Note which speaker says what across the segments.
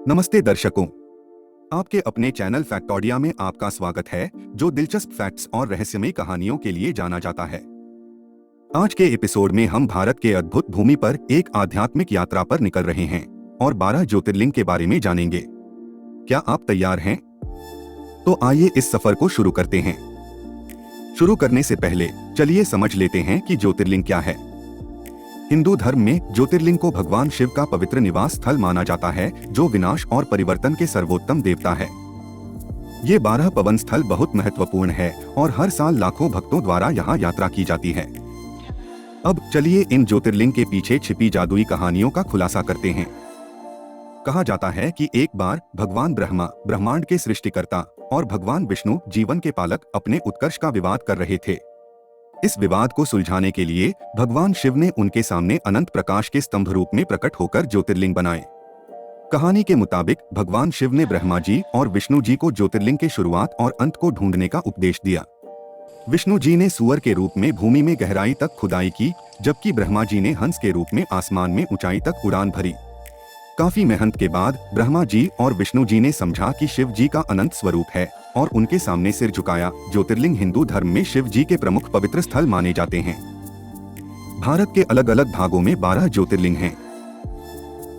Speaker 1: नमस्ते दर्शकों, आपके अपने चैनल फैक्टोडिया में आपका स्वागत है, जो दिलचस्प फैक्ट्स और रहस्यमय कहानियों के लिए जाना जाता है। आज के एपिसोड में हम भारत के अद्भुत भूमि पर एक आध्यात्मिक यात्रा पर निकल रहे हैं और 12 ज्योतिर्लिंग के बारे में जानेंगे। क्या आप तैयार हैं? तो आइए इस सफर को शुरू करते हैं। शुरू करने से पहले चलिए समझ लेते हैं कि ज्योतिर्लिंग क्या है। हिंदू धर्म में ज्योतिर्लिंग को भगवान शिव का पवित्र निवास स्थल माना जाता है, जो विनाश और परिवर्तन के सर्वोत्तम देवता है। ये 12 पवन स्थल बहुत महत्वपूर्ण है और हर साल लाखों भक्तों द्वारा यहाँ यात्रा की जाती है। अब चलिए इन ज्योतिर्लिंग के पीछे छिपी जादुई कहानियों का खुलासा करते हैं। कहा जाता है कि एक बार भगवान ब्रह्मा, ब्रह्मांड के सृष्टिकर्ता, और भगवान विष्णु, जीवन के पालक, अपने उत्कर्ष का विवाद कर रहे थे। इस विवाद को सुलझाने के लिए भगवान शिव ने उनके सामने अनंत प्रकाश के स्तंभ रूप में प्रकट होकर ज्योतिर्लिंग बनाए। कहानी के मुताबिक भगवान शिव ने ब्रह्मा जी और विष्णु जी को ज्योतिर्लिंग के शुरुआत और अंत को ढूंढने का उपदेश दिया। विष्णु जी ने सूअर के रूप में भूमि में गहराई तक खुदाई की, जबकि ब्रह्मा जी ने हंस के रूप में आसमान में ऊंचाई तक उड़ान भरी। काफी मेहनत के बाद ब्रह्मा जी और विष्णु जी ने समझा कि शिव जी का अनंत स्वरूप है और उनके सामने सिर झुकाया। ज्योतिर्लिंग हिंदू धर्म में शिव जी के प्रमुख पवित्र स्थल माने जाते हैं। भारत के अलग अलग भागों में 12 ज्योतिर्लिंग हैं।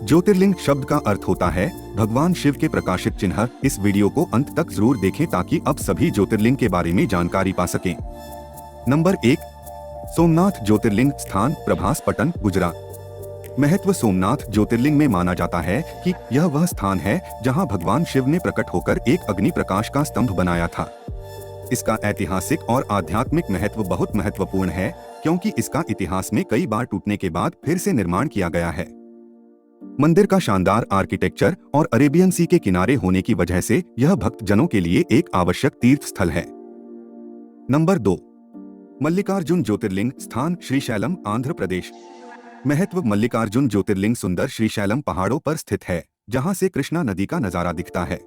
Speaker 1: ज्योतिर्लिंग शब्द का अर्थ होता है भगवान शिव के प्रकाशित चिन्ह। इस वीडियो को अंत तक जरूर देखें ताकि अब सभी ज्योतिर्लिंग के बारे में जानकारी पा सकें। नंबर 1, सोमनाथ ज्योतिर्लिंग स्थान, प्रभास पटन, गुजरात। महत्व सोमनाथ ज्योतिर्लिंग में माना जाता है कि यह वह स्थान है जहां भगवान शिव ने प्रकट होकर एक अग्नि प्रकाश का स्तंभ बनाया था। इसका ऐतिहासिक और आध्यात्मिक महत्व बहुत महत्वपूर्ण है, क्योंकि इसका इतिहास में कई बार टूटने के बाद फिर से निर्माण किया गया है। मंदिर का शानदार आर्किटेक्चर और अरेबियन सी के किनारे होने की वजह से यह भक्त जनों के लिए एक आवश्यक तीर्थ स्थल है। नंबर 2, मल्लिकार्जुन ज्योतिर्लिंग स्थान, श्रीशैलम, आंध्र प्रदेश। महत्व मल्लिकार्जुन ज्योतिर्लिंग सुंदर श्रीशैलम पहाड़ों पर स्थित है, जहां से कृष्णा नदी का नजारा दिखता है।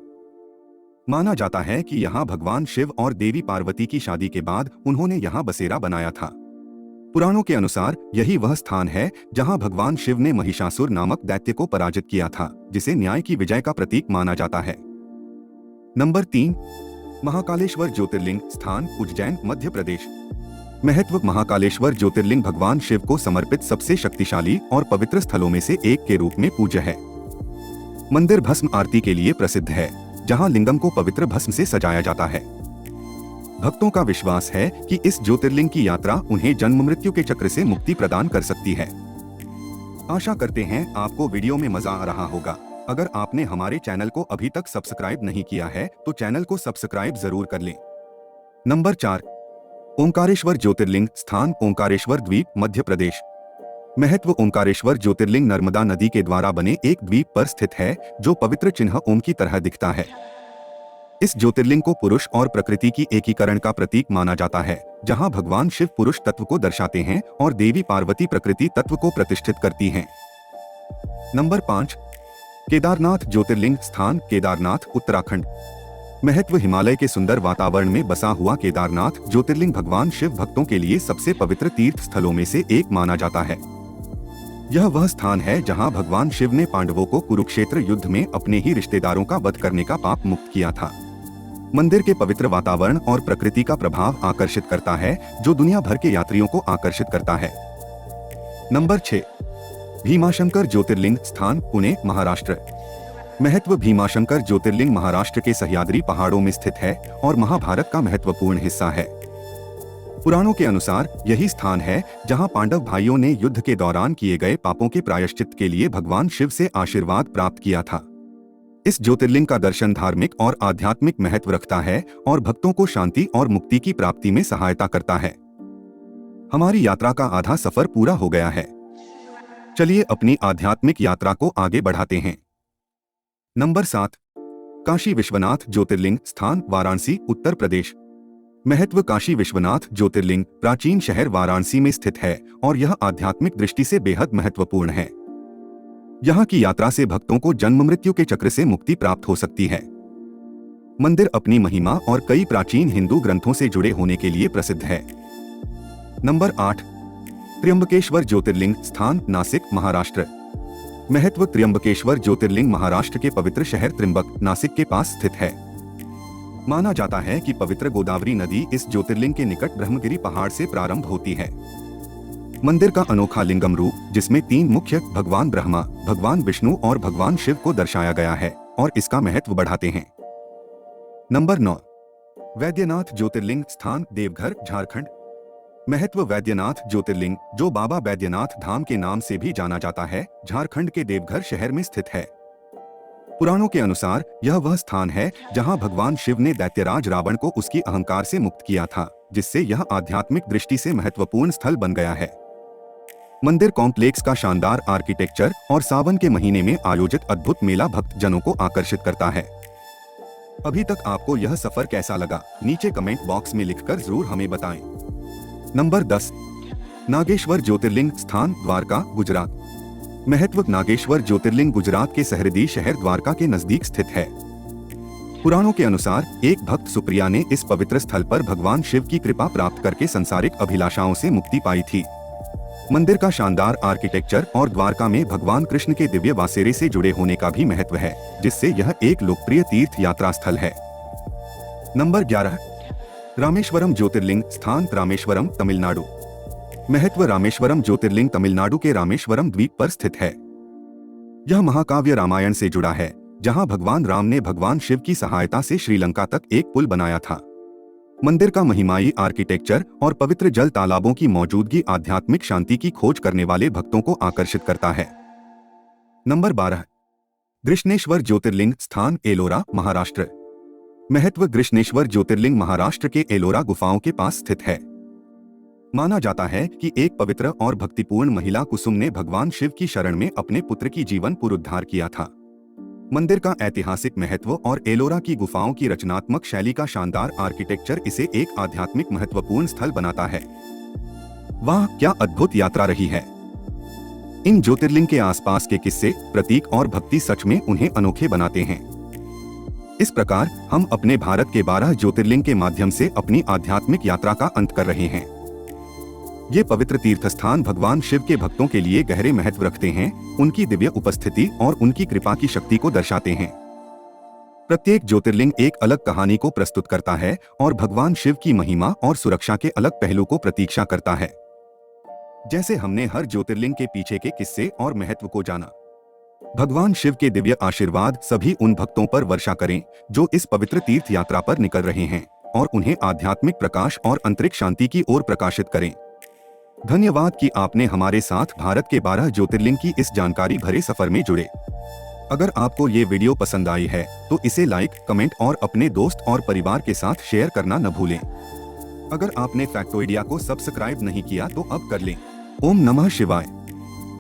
Speaker 1: माना जाता है कि यहां भगवान शिव और देवी पार्वती की शादी के बाद उन्होंने यहां बसेरा बनाया था। पुराणों के अनुसार यही वह स्थान है जहां भगवान शिव ने महिषासुर नामक दैत्य को पराजित किया था, जिसे न्याय की विजय का प्रतीक माना जाता है। नंबर 3, महाकालेश्वर ज्योतिर्लिंग स्थान, उज्जैन, मध्य प्रदेश। महत्व महाकालेश्वर ज्योतिर्लिंग भगवान शिव को समर्पित सबसे शक्तिशाली और पवित्र स्थलों में से एक के रूप में पूज्य है। मंदिर भस्म आरती के लिए प्रसिद्ध है, जहां लिंगम को पवित्र भस्म से सजाया जाता है। भक्तों का विश्वास है कि इस ज्योतिर्लिंग की यात्रा उन्हें जन्म मृत्यु के चक्र से मुक्ति प्रदान कर सकती है। आशा करते हैं आपको वीडियो में मजा आ रहा होगा। अगर आपने हमारे चैनल को अभी तक सब्सक्राइब नहीं किया है तो चैनल को सब्सक्राइब जरूर कर लें। नंबर 4, ओंकारेश्वर ज्योतिर्लिंग स्थान, ओंकारेश्वर द्वीप, मध्य प्रदेश। महत्व ओंकारेश्वर ज्योतिर्लिंग नर्मदा नदी के द्वारा बने एक द्वीप पर स्थित है, जो पवित्र चिन्ह ओम की तरह दिखता है। इस ज्योतिर्लिंग को पुरुष और प्रकृति की एकीकरण का प्रतीक माना जाता है, जहां भगवान शिव पुरुष तत्व को दर्शाते हैं और देवी पार्वती प्रकृति तत्व को प्रतिष्ठित करती हैं। नंबर 5, केदारनाथ ज्योतिर्लिंग स्थान, केदारनाथ, उत्तराखंड। महत्व हिमालय के सुंदर वातावरण में बसा हुआ केदारनाथ ज्योतिर्लिंग भगवान शिव भक्तों के लिए सबसे पवित्र तीर्थ स्थलों में से एक माना जाता है। यह वह स्थान है जहां भगवान शिव ने पांडवों को कुरुक्षेत्र युद्ध में अपने ही रिश्तेदारों का वध करने का पाप मुक्त किया था। मंदिर के पवित्र वातावरण और प्रकृति का प्रभाव आकर्षित करता है, जो दुनिया भर के यात्रियों को आकर्षित करता है। नंबर 6, भीमाशंकर ज्योतिर्लिंग स्थान, पुणे, महाराष्ट्र। महत्व भीमाशंकर ज्योतिर्लिंग महाराष्ट्र के सह्याद्री पहाड़ों में स्थित है और महाभारत का महत्वपूर्ण हिस्सा है। पुराणों के अनुसार यही स्थान है जहां पांडव भाइयों ने युद्ध के दौरान किए गए पापों के प्रायश्चित के लिए भगवान शिव से आशीर्वाद प्राप्त किया था। इस ज्योतिर्लिंग का दर्शन धार्मिक और आध्यात्मिक महत्व रखता है और भक्तों को शांति और मुक्ति की प्राप्ति में सहायता करता है। हमारी यात्रा का आधा सफर पूरा हो गया है। चलिए अपनी आध्यात्मिक यात्रा को आगे बढ़ाते हैं। नंबर 7, काशी विश्वनाथ ज्योतिर्लिंग स्थान, वाराणसी, उत्तर प्रदेश। महत्व काशी विश्वनाथ ज्योतिर्लिंग प्राचीन शहर वाराणसी में स्थित है और यह आध्यात्मिक दृष्टि से बेहद महत्वपूर्ण है। यहाँ की यात्रा से भक्तों को जन्म मृत्यु के चक्र से मुक्ति प्राप्त हो सकती है। मंदिर अपनी महिमा और कई प्राचीन हिंदू ग्रंथों से जुड़े होने के लिए प्रसिद्ध है। नंबर 8, त्र्यंबकेश्वर ज्योतिर्लिंग स्थान, नासिक, महाराष्ट्र। महत्व त्र्यंबकेश्वर ज्योतिर्लिंग महाराष्ट्र के पवित्र शहर त्र्यंबक नासिक के पास स्थित है। माना जाता है कि पवित्र गोदावरी नदी इस ज्योतिर्लिंग के निकट ब्रह्मगिरी पहाड़ से प्रारंभ होती है। मंदिर का अनोखा लिंगम रूप, जिसमें 3 मुख्य भगवान ब्रह्मा, भगवान विष्णु और भगवान शिव को दर्शाया गया है और इसका महत्व बढ़ाते हैं। नंबर 9, वैद्यनाथ ज्योतिर्लिंग स्थान देवघर झारखंड। महत्व वैद्यनाथ ज्योतिर्लिंग, जो बाबा वैद्यनाथ धाम के नाम से भी जाना जाता है, झारखंड के देवघर शहर में स्थित है। पुराणों के अनुसार यह वह स्थान है जहां भगवान शिव ने दैत्यराज रावण को उसकी अहंकार से मुक्त किया था, जिससे यह आध्यात्मिक दृष्टि से महत्वपूर्ण स्थल बन गया है। मंदिर कॉम्प्लेक्स का शानदार आर्किटेक्चर और सावन के महीने में आयोजित अद्भुत मेला भक्त जनों को आकर्षित करता है। अभी तक आपको यह सफर कैसा लगा, नीचे कमेंट बॉक्स में लिखकर जरूर हमें बताएं। नंबर 10, नागेश्वर ज्योतिर्लिंग स्थान द्वारका गुजरात। महत्व नागेश्वर ज्योतिर्लिंग गुजरात के सहृदय शहर द्वारका के नजदीक स्थित है। पुराणों के अनुसार एक भक्त सुप्रिया ने इस पवित्र स्थल पर भगवान शिव की कृपा प्राप्त करके सांसारिक अभिलाषाओं से मुक्ति पाई थी। मंदिर का शानदार आर्किटेक्चर और द्वारका में भगवान कृष्ण के दिव्य वासेरे से जुड़े होने का भी महत्व है, जिससे यह एक लोकप्रिय तीर्थ यात्रा स्थल है। नंबर 11, रामेश्वरम ज्योतिर्लिंग स्थान रामेश्वरम तमिलनाडु। महत्व रामेश्वरम ज्योतिर्लिंग तमिलनाडु के रामेश्वरम द्वीप पर स्थित है। यह महाकाव्य रामायण से जुड़ा है, जहां भगवान राम ने भगवान शिव की सहायता से श्रीलंका तक एक पुल बनाया था। मंदिर का महिमाई आर्किटेक्चर और पवित्र जल तालाबों की मौजूदगी आध्यात्मिक शांति की खोज करने वाले भक्तों को आकर्षित करता है। नंबर 12, कृष्णेश्वर ज्योतिर्लिंग स्थान एलोरा महाराष्ट्र। महत्व कृष्णेश्वर ज्योतिर्लिंग महाराष्ट्र के एलोरा गुफाओं के पास स्थित है। माना जाता है कि एक पवित्र और भक्तिपूर्ण महिला कुसुम ने भगवान शिव की शरण में अपने पुत्र की जीवन पुनरुद्धार किया था। मंदिर का ऐतिहासिक महत्व और एलोरा की गुफाओं की रचनात्मक शैली का शानदार आर्किटेक्चर इसे एक आध्यात्मिक महत्वपूर्ण स्थल बनाता है। वाह, क्या अद्भुत यात्रा रही है! इन ज्योतिर्लिंग के आसपास के किस्से, प्रतीक और भक्ति सच में उन्हें अनोखे बनाते हैं। इस प्रकार हम अपने भारत के 12 ज्योतिर्लिंग के माध्यम से अपनी आध्यात्मिक यात्रा का अंत कर रहे हैं। ये पवित्र तीर्थ स्थान भगवान शिव के भक्तों के लिए गहरे महत्व रखते हैं, उनकी दिव्य उपस्थिति और उनकी कृपा की शक्ति को दर्शाते हैं। प्रत्येक ज्योतिर्लिंग एक अलग कहानी को प्रस्तुत करता है और भगवान शिव की महिमा और सुरक्षा के अलग पहलू को प्रतीक्षा करता है। जैसे हमने हर ज्योतिर्लिंग के पीछे के किस्से और महत्व को जाना, भगवान शिव के दिव्य आशीर्वाद सभी उन भक्तों पर वर्षा करें जो इस पवित्र तीर्थ यात्रा पर निकल रहे हैं, और उन्हें आध्यात्मिक प्रकाश और आंतरिक शांति की ओर प्रकाशित करें। धन्यवाद कि आपने हमारे साथ भारत के 12 ज्योतिर्लिंग की इस जानकारी भरे सफर में जुड़े। अगर आपको ये वीडियो पसंद आई है तो इसे लाइक, कमेंट और अपने दोस्त और परिवार के साथ शेयर करना न भूलें। अगर आपने फैक्टोइडिया को सब्सक्राइब नहीं किया तो अब कर लें। ओम नमः शिवाय।